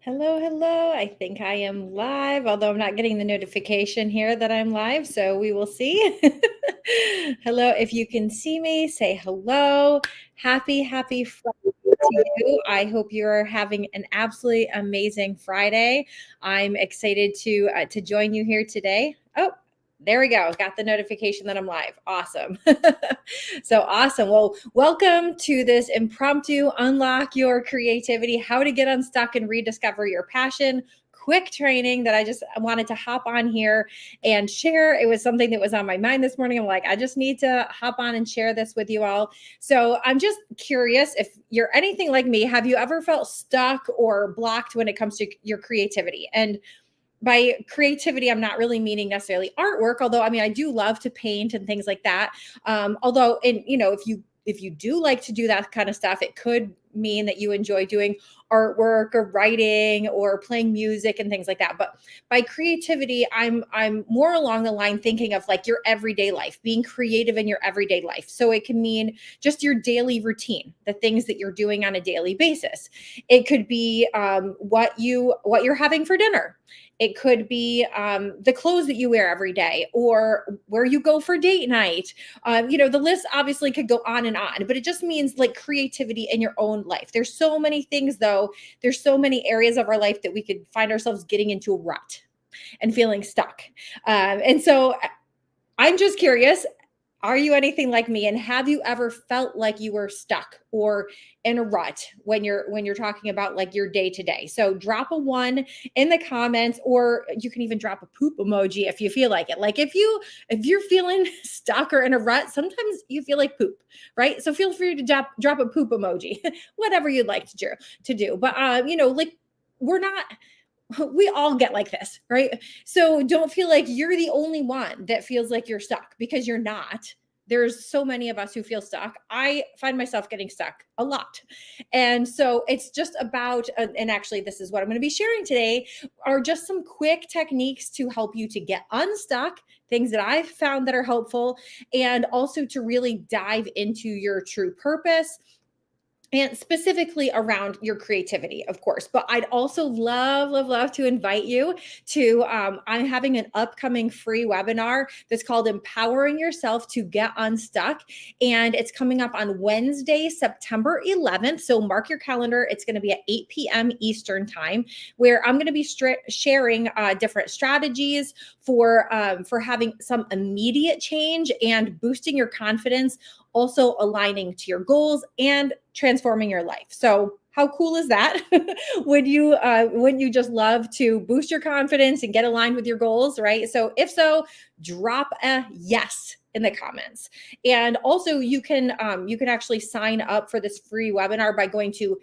Hello, hello. I think I am live, although I'm not getting the notification here that I'm live, so we will see. Hello, if you can see me, say hello. Happy Friday to you. I hope you're having an absolutely amazing Friday. I'm excited to join you here today. Oh, there we go. Got the notification that I'm live. Awesome. So awesome. Well, welcome to this impromptu unlock your creativity, how to get unstuck and rediscover your passion. Quick training that I just wanted to hop on here and share. It was something that was on my mind this morning. I'm like, I just need to hop on and share this with you all. So I'm just curious if you're anything like me. Have you ever felt stuck or blocked when it comes to your creativity? And by creativity, I'm not really meaning necessarily artwork, although I mean I do love to paint and things like that. Although, and if you do like to do that kind of stuff, it could mean that you enjoy doing artwork or writing or playing music and things like that. But by creativity, I'm more along the line thinking of like your everyday life, being creative in your everyday life. So it can mean just your daily routine, the things that you're doing on a daily basis. It could be what you're having for dinner. It could be the clothes that you wear every day or where you go for date night. The list obviously could go on and on, but it just means like creativity in your own life. There's so many things, though. There's so many areas of our life that we could find ourselves getting into a rut and feeling stuck. And so I'm just curious, are you anything like me, and have you ever felt like you were stuck or in a rut when you're talking about like your day to day? So drop a 1 in the comments, or you can even drop a poop emoji if you feel like it. Like if you're feeling stuck or in a rut, sometimes you feel like poop, right? So feel free to drop a poop emoji, whatever you'd like to do. But like we're not we all get like this, right? So don't feel like you're the only one that feels like you're stuck, because you're not. There's so many of us who feel stuck. I find myself getting stuck a lot. And so it's just about, and actually, this is what I'm going to be sharing today, are just some quick techniques to help you to get unstuck, things that I've found that are helpful, and also to really dive into your true purpose, and specifically around your creativity, of course. But I'd also love to invite you to, I'm having an upcoming free webinar that's called Empowering Yourself to Get Unstuck. And it's coming up on Wednesday, September 11th. So mark your calendar. It's going to be at 8 p.m. Eastern time, where I'm going to be sharing different strategies for having some immediate change and boosting your confidence, also aligning to your goals and transforming your life. So how cool is that? Wouldn't you just love to boost your confidence and get aligned with your goals, right? So if so, drop a yes in the comments. And also you can actually sign up for this free webinar by going to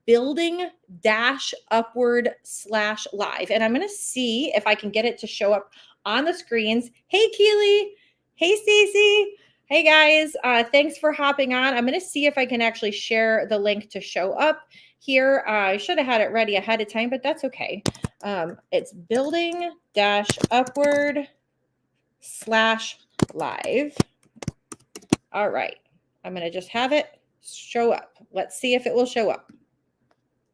building-upward/live. And I'm going to see if I can get it to show up on the screens. Hey, Keely. Hey, Stacy. Hey, guys. Thanks for hopping on. I'm going to see if I can actually share the link to show up here. I should have had it ready ahead of time, but that's okay. It's building-upward/live. All right. I'm going to just have it show up. Let's see if it will show up.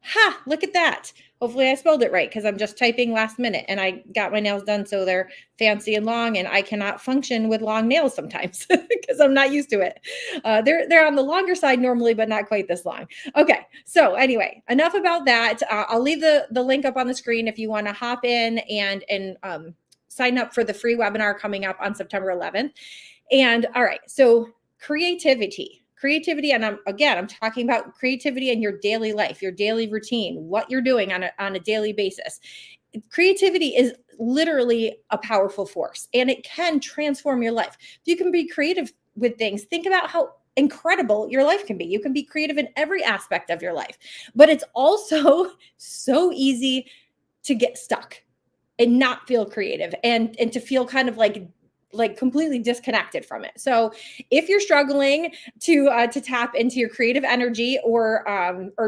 Ha, look at that. Hopefully I spelled it right, because I'm just typing last minute and I got my nails done so they're fancy and long, and I cannot function with long nails sometimes because I'm not used to it. They're on the longer side normally, but not quite this long. Okay, so anyway, enough about that. I'll leave the link up on the screen if you want to hop in and sign up for the free webinar coming up on September 11th. And all right, so creativity, and I'm talking about creativity in your daily life, your daily routine, what you're doing on a daily basis. Creativity is literally a powerful force, and it can transform your life. You can be creative with things. Think about how incredible your life can be. You can be creative in every aspect of your life, but it's also so easy to get stuck and not feel creative, and to feel kind of like completely disconnected from it. So if you're struggling to tap into your creative energy, or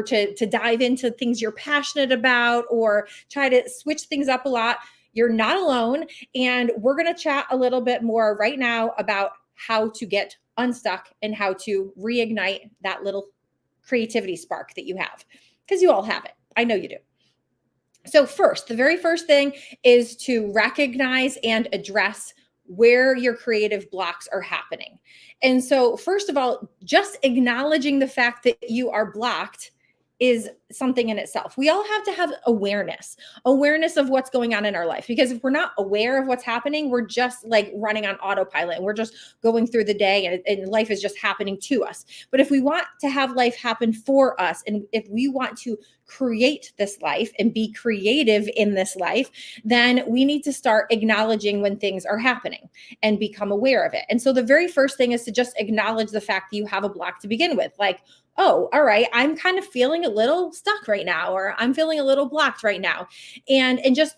to dive into things you're passionate about, or try to switch things up a lot, you're not alone. And we're going to chat a little bit more right now about how to get unstuck and how to reignite that little creativity spark that you have, because you all have it. I know you do. So first, the very first thing is to recognize and address where your creative blocks are happening. And so first of all, just acknowledging the fact that you are blocked is something in itself. We all have to have awareness of what's going on in our life, because if we're not aware of what's happening, we're just like running on autopilot and we're just going through the day, and life is just happening to us. But if we want to have life happen for us, and if we want to create this life and be creative in this life, then we need to start acknowledging when things are happening and become aware of it. And so the very first thing is to just acknowledge the fact that you have a block to begin with. Like, oh, all right, I'm kind of feeling a little stuck right now, or I'm feeling a little blocked right now. And just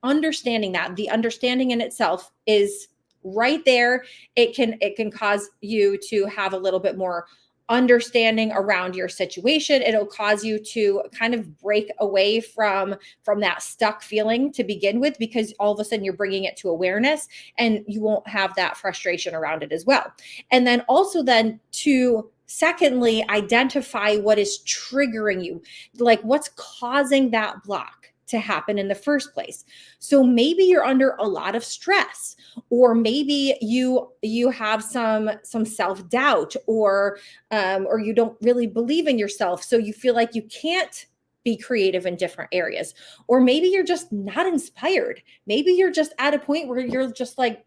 understanding that, the understanding in itself is right there. It can cause you to have a little bit more understanding around your situation. It'll cause you to kind of break away from that stuck feeling to begin with, because all of a sudden you're bringing it to awareness, and you won't have that frustration around it as well. And then also then to secondly, identify what is triggering you, like what's causing that block to happen in the first place. So maybe you're under a lot of stress, or maybe you have some self-doubt, or you don't really believe in yourself, so you feel like you can't be creative in different areas. Or maybe you're just not inspired. Maybe you're just at a point where you're just like,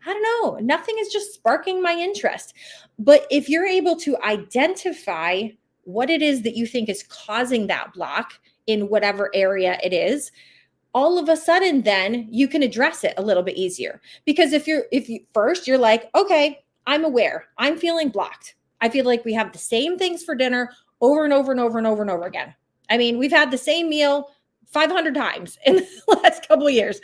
I don't know, nothing is just sparking my interest. But if you're able to identify what it is that you think is causing that block in whatever area it is, all of a sudden then you can address it a little bit easier. Because if you first you're like, okay, I'm aware, I'm feeling blocked. I feel like we have the same things for dinner over and over and over and over and over again. I mean, we've had the same meal 500 times in the last couple of years.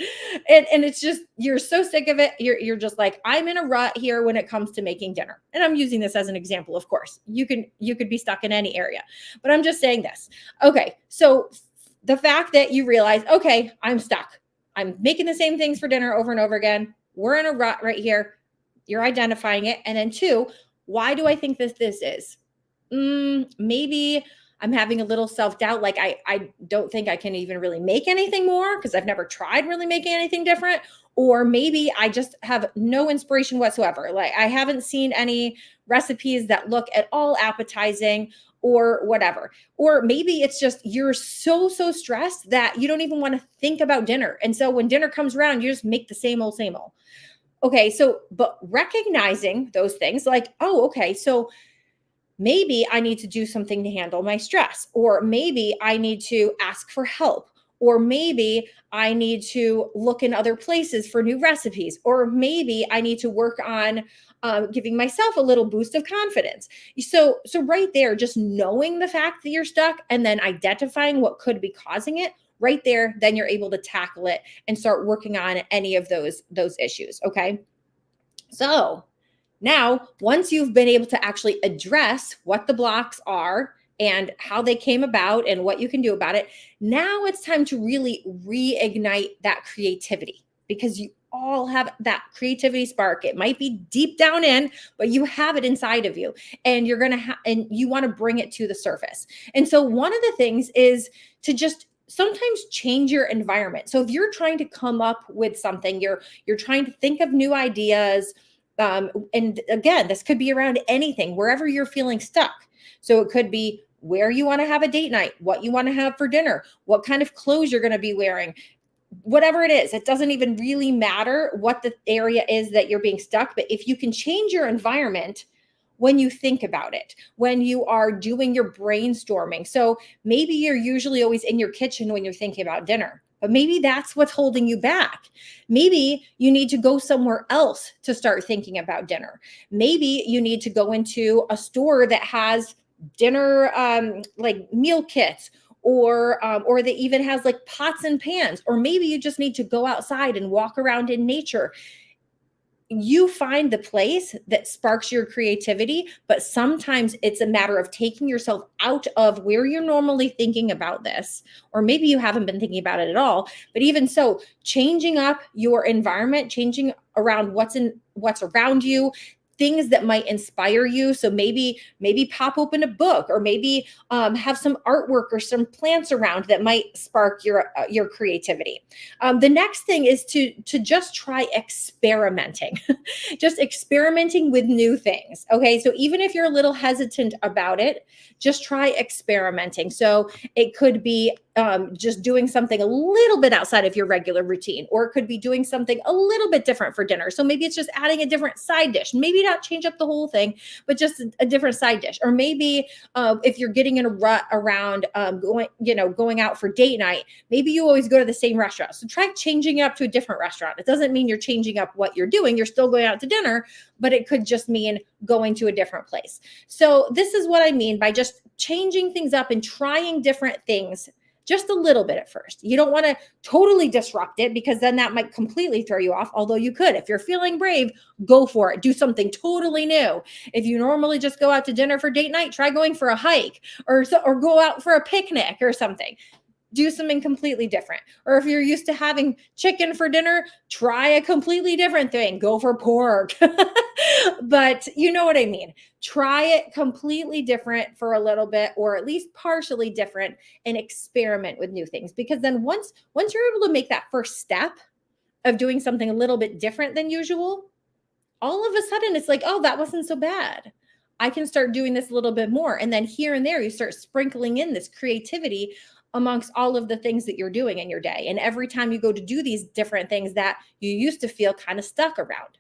And it's just, you're so sick of it. You're just like, I'm in a rut here when it comes to making dinner. And I'm using this as an example, of course. You could be stuck in any area, but I'm just saying this. Okay. So the fact that you realize, okay, I'm stuck. I'm making the same things for dinner over and over again. We're in a rut right here. You're identifying it. And then two, why do I think this is? Maybe I'm having a little self-doubt. Like I don't think I can even really make anything more because I've never tried really making anything different. Or maybe I just have no inspiration whatsoever. Like I haven't seen any recipes that look at all appetizing or whatever. Or maybe it's just you're so stressed that you don't even want to think about dinner. And so when dinner comes around, you just make the same old, same old. Okay, so but recognizing those things like, oh, okay, so maybe I need to do something to handle my stress, or maybe I need to ask for help, or maybe I need to look in other places for new recipes, or maybe I need to work on giving myself a little boost of confidence. So right there, just knowing the fact that you're stuck and then identifying what could be causing it, right there, then you're able to tackle it and start working on any of those issues. Okay. So now, once you've been able to actually address what the blocks are and how they came about and what you can do about it, now it's time to really reignite that creativity, because you all have that creativity spark. It might be deep down in, but you have it inside of you, and you're going to and you want to bring it to the surface. And so one of the things is to just sometimes change your environment. So if you're trying to come up with something, you're trying to think of new ideas, and again, this could be around anything, wherever you're feeling stuck. So it could be where you want to have a date night, what you want to have for dinner, what kind of clothes you're going to be wearing, whatever it is. It doesn't even really matter what the area is that you're being stuck. But if you can change your environment when you think about it, when you are doing your brainstorming. So maybe you're usually always in your kitchen when you're thinking about dinner, but maybe that's what's holding you back. Maybe you need to go somewhere else to start thinking about dinner. Maybe you need to go into a store that has dinner, like meal kits, or that even has like pots and pans. Or maybe you just need to go outside and walk around in nature. You find the place that sparks your creativity, but sometimes it's a matter of taking yourself out of where you're normally thinking about this, or maybe you haven't been thinking about it at all. But even so, changing up your environment, changing around what's around you, things that might inspire you. So maybe pop open a book, or maybe have some artwork or some plants around that might spark your creativity. The next thing is to just try experimenting, just experimenting with new things. Okay, so even if you're a little hesitant about it, just try experimenting. So it could be just doing something a little bit outside of your regular routine, or it could be doing something a little bit different for dinner. So maybe it's just adding a different side dish, maybe not change up the whole thing, but just a different side dish. Or maybe if you're getting in a rut around going out for date night, maybe you always go to the same restaurant. So try changing it up to a different restaurant. It doesn't mean you're changing up what you're doing. You're still going out to dinner, but it could just mean going to a different place. So this is what I mean by just changing things up and trying different things just a little bit at first. You don't want to totally disrupt it, because then that might completely throw you off. Although you could, if you're feeling brave, go for it. Do something totally new. If you normally just go out to dinner for date night, try going for a hike, or go out for a picnic or something. Do something completely different. Or if you're used to having chicken for dinner, try a completely different thing. Go for pork. But you know what I mean. Try it completely different for a little bit, or at least partially different, and experiment with new things. Because then once you're able to make that first step of doing something a little bit different than usual, all of a sudden it's like, oh, that wasn't so bad. I can start doing this a little bit more. And then here and there, you start sprinkling in this creativity amongst all of the things that you're doing in your day. And every time you go to do these different things that you used to feel kind of stuck around.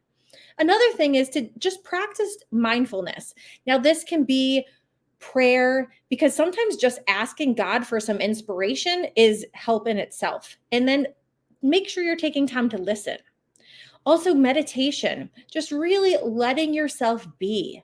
Another thing is to just practice mindfulness. Now, this can be prayer, because sometimes just asking God for some inspiration is help in itself. And then make sure you're taking time to listen. Also, meditation, just really letting yourself be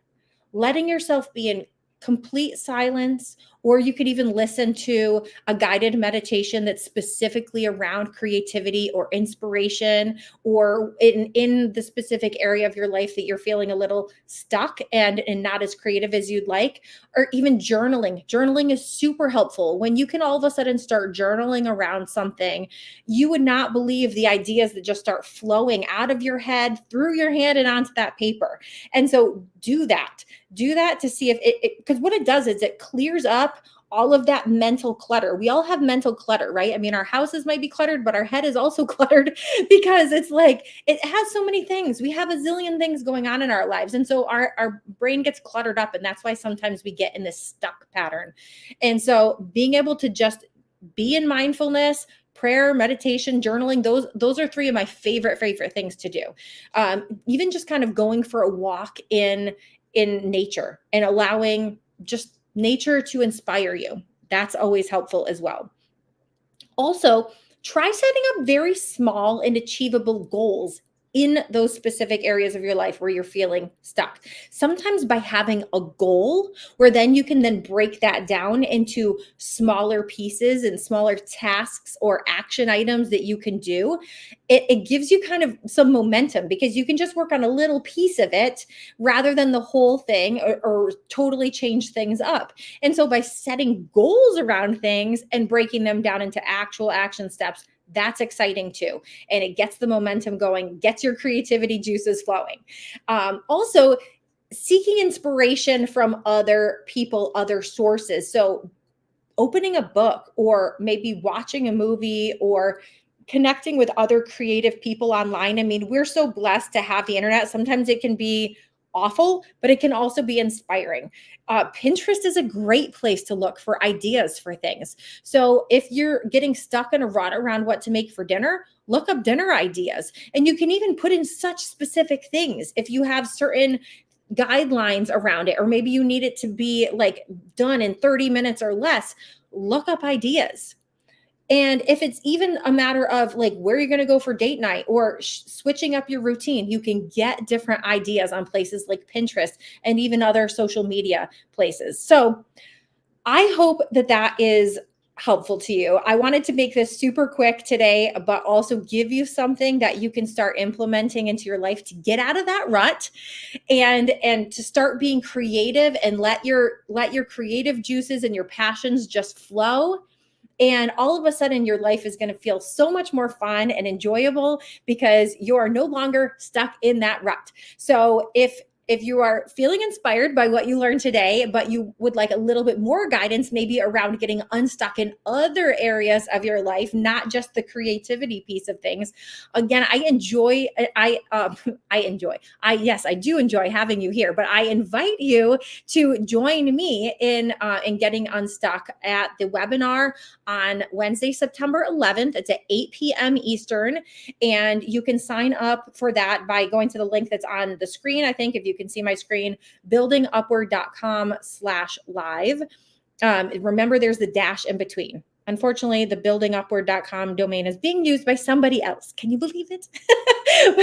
in complete silence. Or you could even listen to a guided meditation that's specifically around creativity or inspiration, or in the specific area of your life that you're feeling a little stuck and not as creative as you'd like. Or even journaling. Journaling is super helpful. When you can all of a sudden start journaling around something, you would not believe the ideas that just start flowing out of your head, through your hand, and onto that paper. And so do that to see if because what it does is it clears up all of that mental clutter. We all have mental clutter, right? I mean, our houses might be cluttered, but our head is also cluttered, because it's like, it has so many things. We have a zillion things going on in our lives. And so our brain gets cluttered up. And that's why sometimes we get in this stuck pattern. And so being able to just be in mindfulness, prayer, meditation, journaling, those are three of my favorite things to do. Even just kind of going for a walk in nature and allowing just nature to inspire you. That's always helpful as well. Also, try setting up very small and achievable goals in those specific areas of your life where you're feeling stuck. Sometimes by having a goal where then you can then break that down into smaller pieces and smaller tasks or action items that you can do, it gives you kind of some momentum, because you can just work on a little piece of it rather than the whole thing, or totally change things up. And so by setting goals around things and breaking them down into actual action steps, that's exciting too. And it gets the momentum going, gets your creativity juices flowing. Also, seeking inspiration from other people, other sources. So opening a book, or maybe watching a movie, or connecting with other creative people online. I mean, we're so blessed to have the internet. Sometimes it can be awful, but it can also be inspiring. Pinterest is a great place to look for ideas for things. So if you're getting stuck in a rut around what to make for dinner, look up dinner ideas. And you can even put in such specific things if you have certain guidelines around it, or maybe you need it to be like done in 30 minutes or less. Look up ideas. And if it's even a matter of like where you're going to go for date night, or switching up your routine, you can get different ideas on places like Pinterest and even other social media places. So I hope that is helpful to you. I wanted to make this super quick today, but also give you something that you can start implementing into your life to get out of that rut, and to start being creative, and let your creative juices and your passions just flow. And all of a sudden, your life is going to feel so much more fun and enjoyable, because you are no longer stuck in that rut. So if if you are feeling inspired by what you learned today, but you would like a little bit more guidance, maybe around getting unstuck in other areas of your life, not just the creativity piece of things. Again, yes, I do enjoy having you here, but I invite you to join me in getting unstuck at the webinar on Wednesday, September 11th. It's at 8 p.m. Eastern, and you can sign up for that by going to the link that's on the screen. I think if you can see my screen, buildingupward.com/live. Remember, there's the dash in between. Unfortunately, the buildingupward.com domain is being used by somebody else. Can you believe it?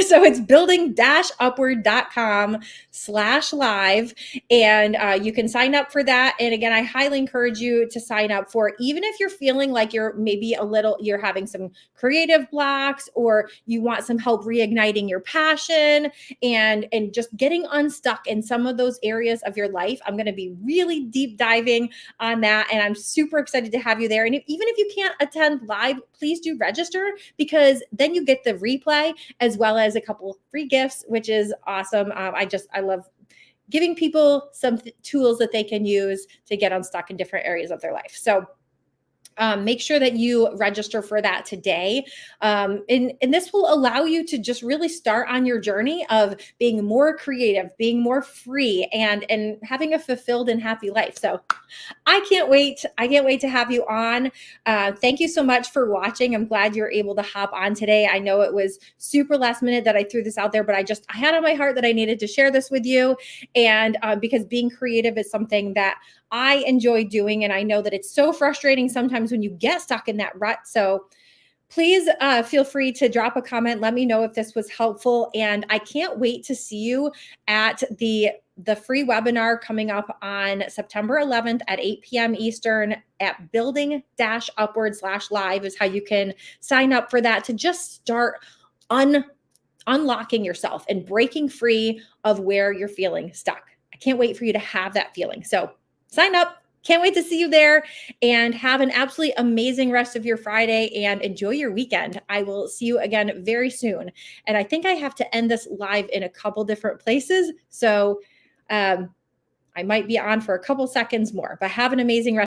So it's building-upward.com/live. And you can sign up for that. And again, I highly encourage you to sign up for it, even if you're feeling like you're having some creative blocks, or you want some help reigniting your passion and just getting unstuck in some of those areas of your life. I'm going to be really deep diving on that. And I'm super excited to have you there. And even if you can't attend live, please do register, because then you get the replay as well as a couple free gifts, which is awesome. I love giving people some tools that they can use to get unstuck in different areas of their life. So make sure that you register for that today. And this will allow you to just really start on your journey of being more creative, being more free, and having a fulfilled and happy life. So I can't wait. I can't wait to have you on. Thank you so much for watching. I'm glad you're able to hop on today. I know it was super last minute that I threw this out there, but I had on my heart that I needed to share this with you. And because being creative is something that I enjoy doing. And I know that it's so frustrating sometimes when you get stuck in that rut. So please feel free to drop a comment. Let me know if this was helpful. And I can't wait to see you at the free webinar coming up on September 11th at 8 p.m. Eastern at building-upward/live is how you can sign up for that, to just start unlocking yourself and breaking free of where you're feeling stuck. I can't wait for you to have that feeling. So sign up. Can't wait to see you there, and have an absolutely amazing rest of your Friday and enjoy your weekend. I will see you again very soon. And I think I have to end this live in a couple different places. So I might be on for a couple seconds more, but have an amazing rest.